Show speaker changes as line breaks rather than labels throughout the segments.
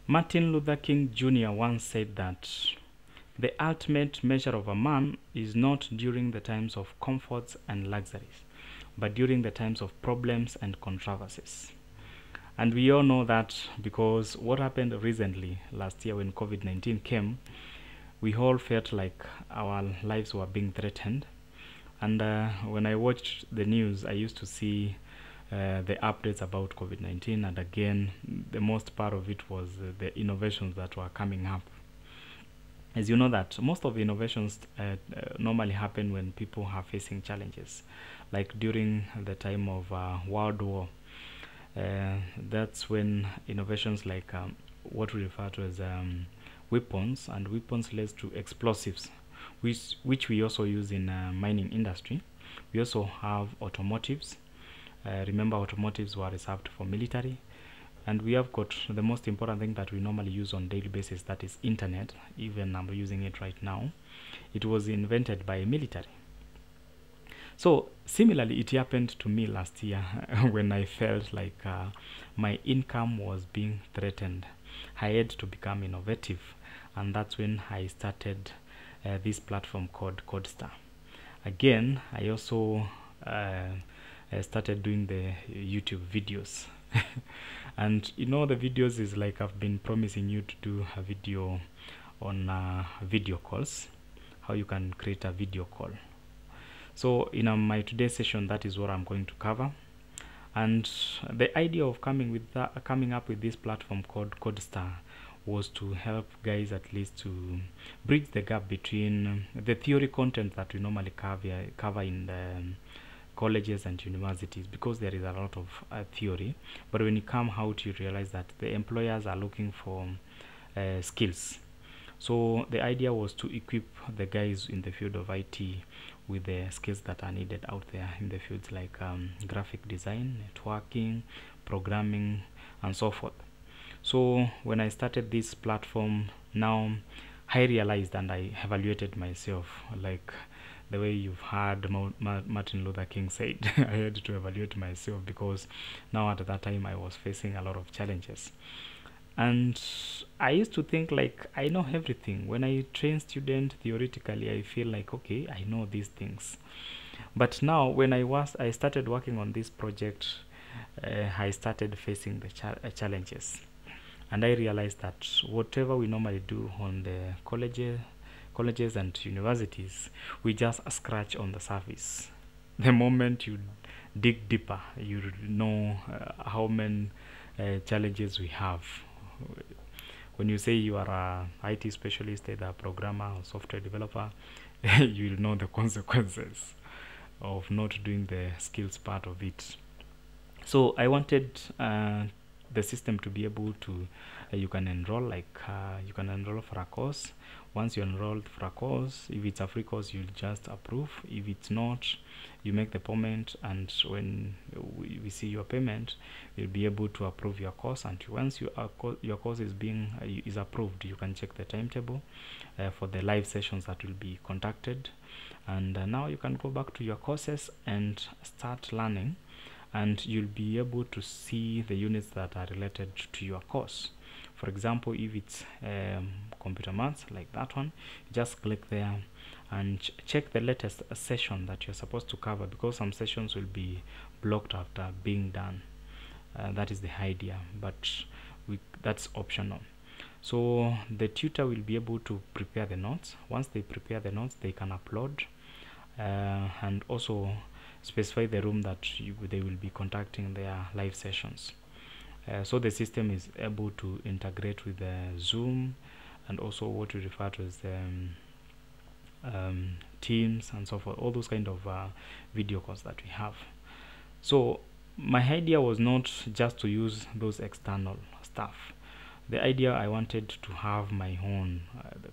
Martin Luther King Jr. once said that the ultimate measure of a man is not during the times of comforts and luxuries, but during the times of problems and controversies. And we all know that because what happened recently last year when COVID-19 came, we all felt like our lives were being threatened. And when I watched the news, I used to see the updates about COVID-19, and again, the most part of it was the innovations that were coming up. As you know that most of the innovations normally happen when people are facing challenges, like during the time of World War. That's when innovations like what we refer to as weapons and weapons led to explosives, which we also use in mining industry. We also have automotives. Remember, automotives were reserved for military, and we have got the most important thing that we normally use on daily basis, that is internet. Even I'm using it right now. It was invented by military. So similarly, it happened to me last year when I felt like my income was being threatened. I had to become innovative, and that's when I started this platform called CodeStar. Again, I also started doing the YouTube videos. And you know, the videos is like I've been promising you to do a video on video calls, how you can create a video call. So in my today's session, that is what I'm going to cover. And the idea of coming up with this platform called CodeStar was to help guys at least to bridge the gap between the theory content that we normally cover in the colleges and universities, because there is a lot of theory, but when you come out, you realize that the employers are looking for skills. So the idea was to equip the guys in the field of IT with the skills that are needed out there in the fields like graphic design, networking, programming, and so forth. So when I started this platform, now I realized and I evaluated myself, like the way you've heard Martin Luther King said. I had to evaluate myself because now at that time I was facing a lot of challenges. And I used to think like I know everything. When I train students theoretically, I feel like okay, I know these things. But now when I started working on this project, I started facing the challenges, and I realized that whatever we normally do on the colleges and universities, we just scratch on the surface. The moment you dig deeper, you know how many challenges we have. When you say you are a IT specialist, either a programmer or software developer, you will know the consequences of not doing the skills part of it. So I wanted the system to be able to you can enroll for a course. Once you enrolled for a course, if it's a free course, you'll just approve. If it's not, you make the payment, and when we see your payment, we'll be able to approve your course. And once your course is approved, you can check the timetable for the live sessions that will be conducted, and now you can go back to your courses and start learning, and you'll be able to see the units that are related to your course. For example, if it's computer maths, like that one, just click there and check the latest session that you're supposed to cover, because some sessions will be blocked after being done. That is the idea, but that's optional. So the tutor will be able to prepare the notes. Once they prepare the notes, they can upload and also specify the room that they will be conducting their live sessions. So the system is able to integrate with the Zoom and also what we refer to as Teams and so forth, all those kind of video calls that we have. So my idea was not just to use those external stuff. The idea, I wanted to have my own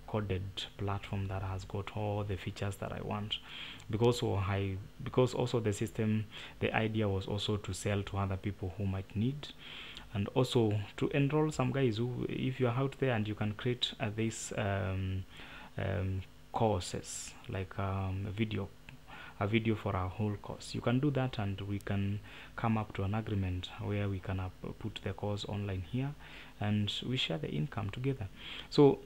coded platform that has got all the features that I want, because also the system, the idea was also to sell to other people who might need, and also to enroll some guys who, if you are out there and you can create these courses like video a video for our whole course. You can do that, and we can come up to an agreement where we can put the course online here, and we share the income together. So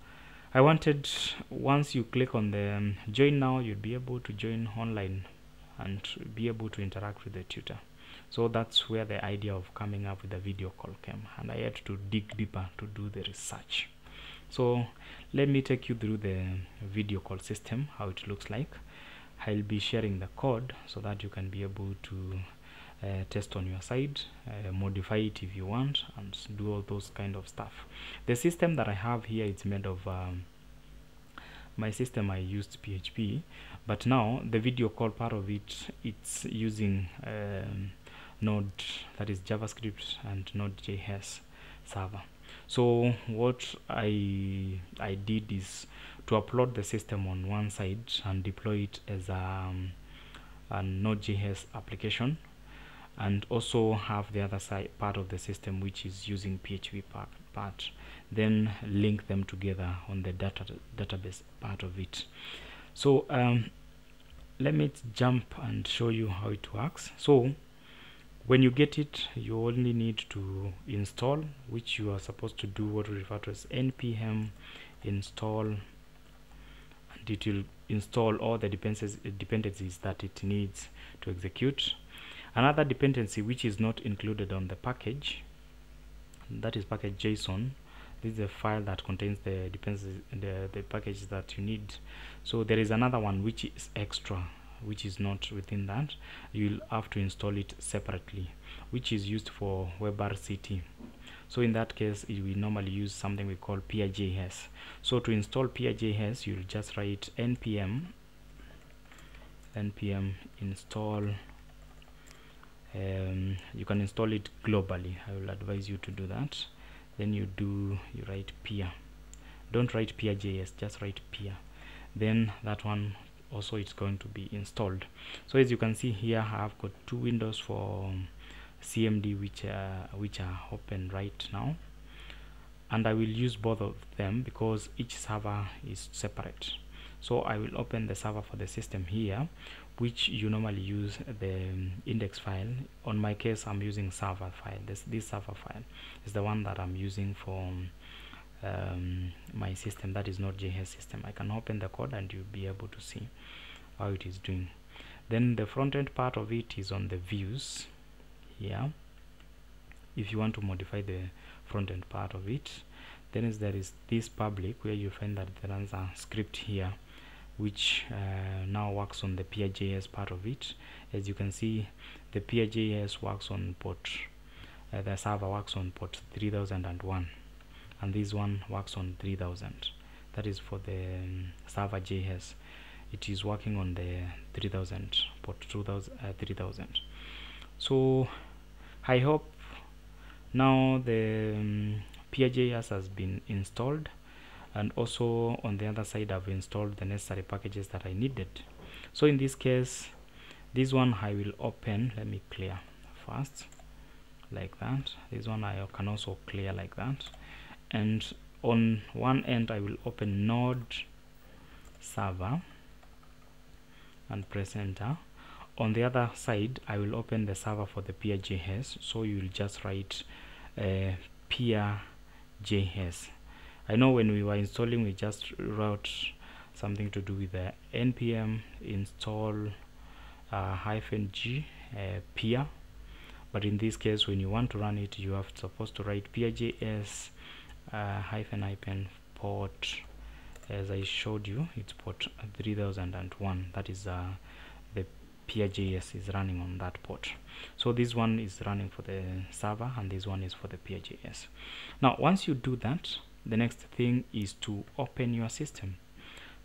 I wanted, once you click on the join now, you'll be able to join online and be able to interact with the tutor. So that's where the idea of coming up with a video call came, and I had to dig deeper to do the research. So let me take you through the video call system, how it looks like. I'll be sharing the code so that you can be able to test on your side, modify it if you want, and do all those kind of stuff. The system that I have here, it's made of my system, I used PHP, but now the video call part of it, it's using Node, that is JavaScript, and Node.js server. So what I did is to upload the system on one side and deploy it as a Node.js application, and also have the other side part of the system which is using PHP part, then link them together on the database part of it. So let me jump and show you how it works. So when you get it, you only need to install, which you are supposed to do what we refer to as npm install, and it will install all the dependencies that it needs to execute. Another dependency which is not included on the package, that is package JSON. This is a file that contains the dependencies, the package that you need. So there is another one which is extra, which is not within that. You'll have to install it separately, which is used for WebRTC. So in that case, we normally use something we call PRJS. So to install PRJS, you'll just write npm install. You can install it globally. I will advise you to do that. Then you write peer. Don't write PRJS, just write peer. Then that one also it's going to be installed. So as you can see here, I've got two windows for CMD which are open right now, and I will use both of them because each server is separate. So I will open the server for the system here, which you normally use the index file. On my case, I'm using server file. This server file is the one that I'm using for my system, that is Node.js system. I can open the code and you'll be able to see how it is doing. Then the front end part of it is on the views here. If you want to modify the front end part of it, then there is this public, where you find that there is a script here which now works on the PRJS part of it. As you can see, the PRJS works on port, the server works on port 3001, and this one works on 3000. That is for the server JS. It is working on the 3000 port 3000. So I hope now the PRJS has been installed, and also on the other side I've installed the necessary packages that I needed. So in this case, this one I will open. Let me clear first, like that. This one I can also clear like that, and on one end I will open node server and press enter. On the other side I will open the server for the PRJS, so you will just write PRJS. I know when we were installing, we just wrote something to do with the npm install -g peer, but in this case, when you want to run it, you have supposed to write PRJS -hyphen port. As I showed you, it's port 3001. That is the PRJS is running on that port. So this one is running for the server, and this one is for the PRJS. Now once you do that, the next thing is to open your system.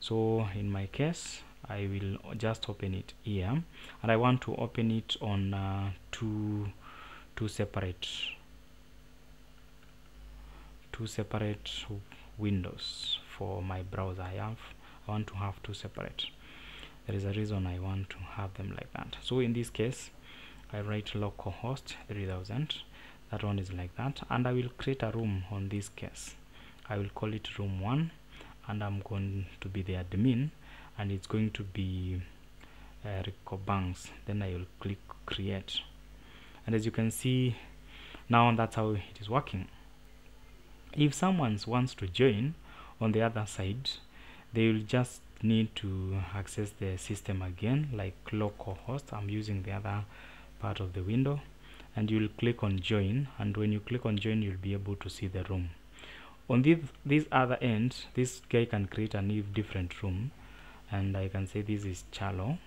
So in my case, I will just open it here, and I want to open it on two separate windows for my browser. I want to have two separate. There is a reason I want to have them like that. So in this case, I write localhost 3000. That one is like that, and I will create a room on this case. I will call it room 1, and I'm going to be the admin, and it's going to be Rico Banks. Then I will click create, and as you can see now, that's how it is working. If someone wants to join on the other side, they will just need to access the system again, like localhost. I'm using the other part of the window, and you'll click on join, and when you click on join, you'll be able to see the room. On this other end, this guy can create a new different room, and I can say this is Charlo,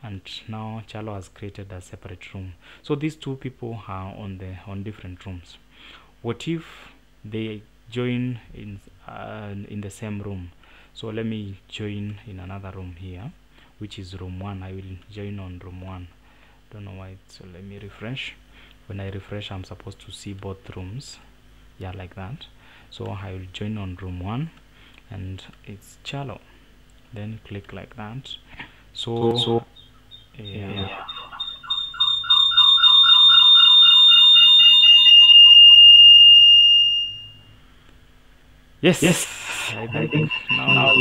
and now Charlo has created a separate room. So these two people are on different rooms. What if they join in the same room? So let me join in another room here, which is room 1. I will join on room 1. Don't know why. So let me refresh. When I refresh, I'm supposed to see both rooms. Yeah, like that. So I will join on room 1, and it's Charlo. Then click like that. So yeah. Yes. I think now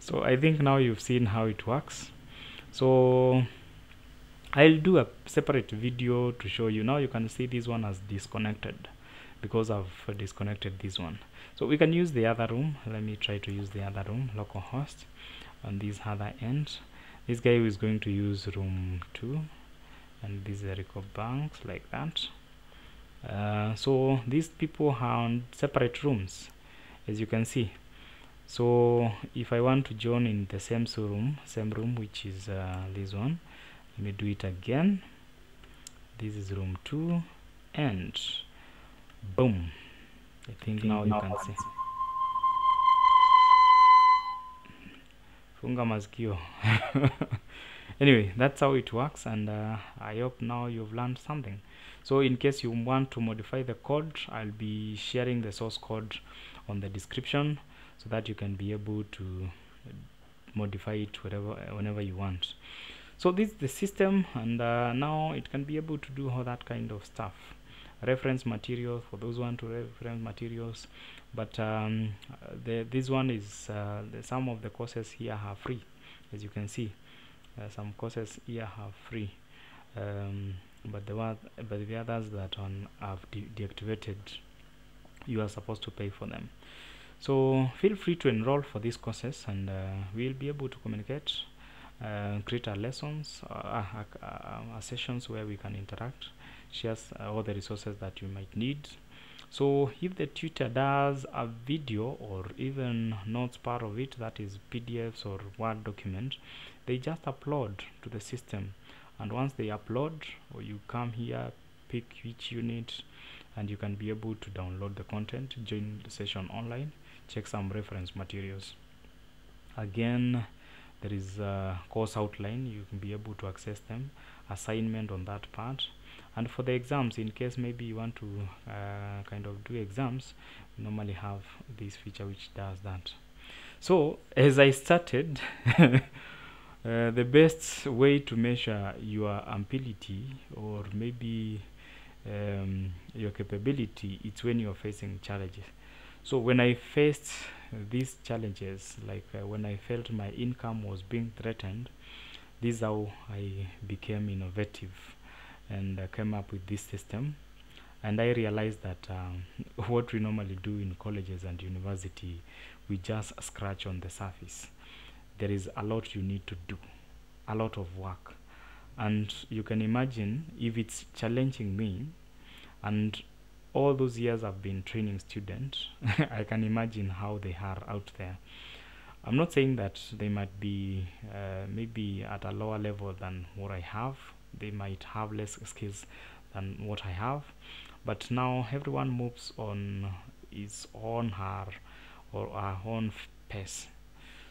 so I think now you've seen how it works. So I'll do a separate video to show you. Now you can see this one has disconnected because I've disconnected this one. So we can use the other room. Let me try to use the other room, localhost, on this other end. This guy is going to use room 2, and this is Rico Banks, like that. So these people are on separate rooms, as you can see. So if I want to join in the same room, which is this one, let me do it again. This is room 2, and boom. I think now you can see. Funga masikio. Anyway, that's how it works, and I hope now you've learned something. So in case you want to modify the code, I'll be sharing the source code on the description, so that you can be able to modify it whenever you want. So this is the system, and now it can be able to do all that kind of stuff. Reference materials for those who want to reference materials, but this one is some of the courses here are free, as you can see. Some courses here are free, but the others that have deactivated, you are supposed to pay for them. So feel free to enroll for these courses, and we'll be able to communicate, create our lessons, our sessions where we can interact, share all the resources that you might need. So if the tutor does a video or even notes part of it, that is PDFs or Word document, they just upload to the system, and once they upload, or you come here, pick which unit, and you can be able to download the content, join the session online, check some reference materials. Again, there is a course outline, you can be able to access them, assignment on that part. And for the exams, in case maybe you want to kind of do exams, we normally have this feature which does that. So as I started, the best way to measure your ability, or maybe your capability, it's when you're facing challenges. So when I faced these challenges, like when I felt my income was being threatened, this is how I became innovative and came up with this system. And I realized that what we normally do in colleges and university, we just scratch on the surface. There is a lot you need to do, a lot of work, and you can imagine if it's challenging me, and all those years I've been training students, I can imagine how they are out there. I'm not saying that they might be maybe at a lower level than what I have. They might have less skills than what I have, but now everyone moves on his own her or her own pace.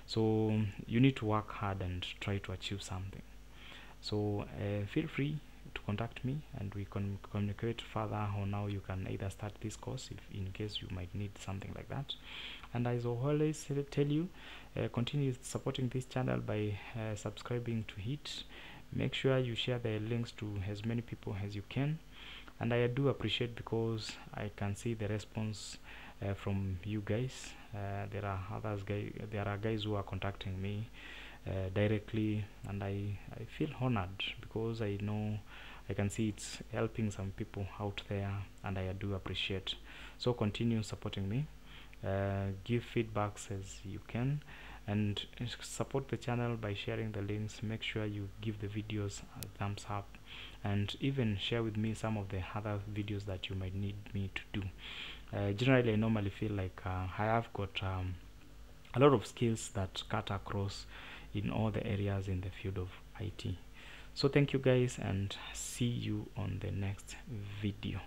So you need to work hard and try to achieve something. So feel free to contact me, and we can communicate further on how you can either start this course, if in case you might need something like that. And as I always tell you, continue supporting this channel by subscribing to it. Make sure you share the links to as many people as you can, and I do appreciate because I can see the response from you guys. There are guys who are contacting me directly, and I feel honored because I know I can see it's helping some people out there, and I do appreciate. So continue supporting me, give feedbacks as you can, and support the channel by sharing the links. Make sure you give the videos a thumbs up, and even share with me some of the other videos that you might need me to do. Generally I normally feel like I have got a lot of skills that cut across in all the areas in the field of IT. So thank you guys, and see you on the next video.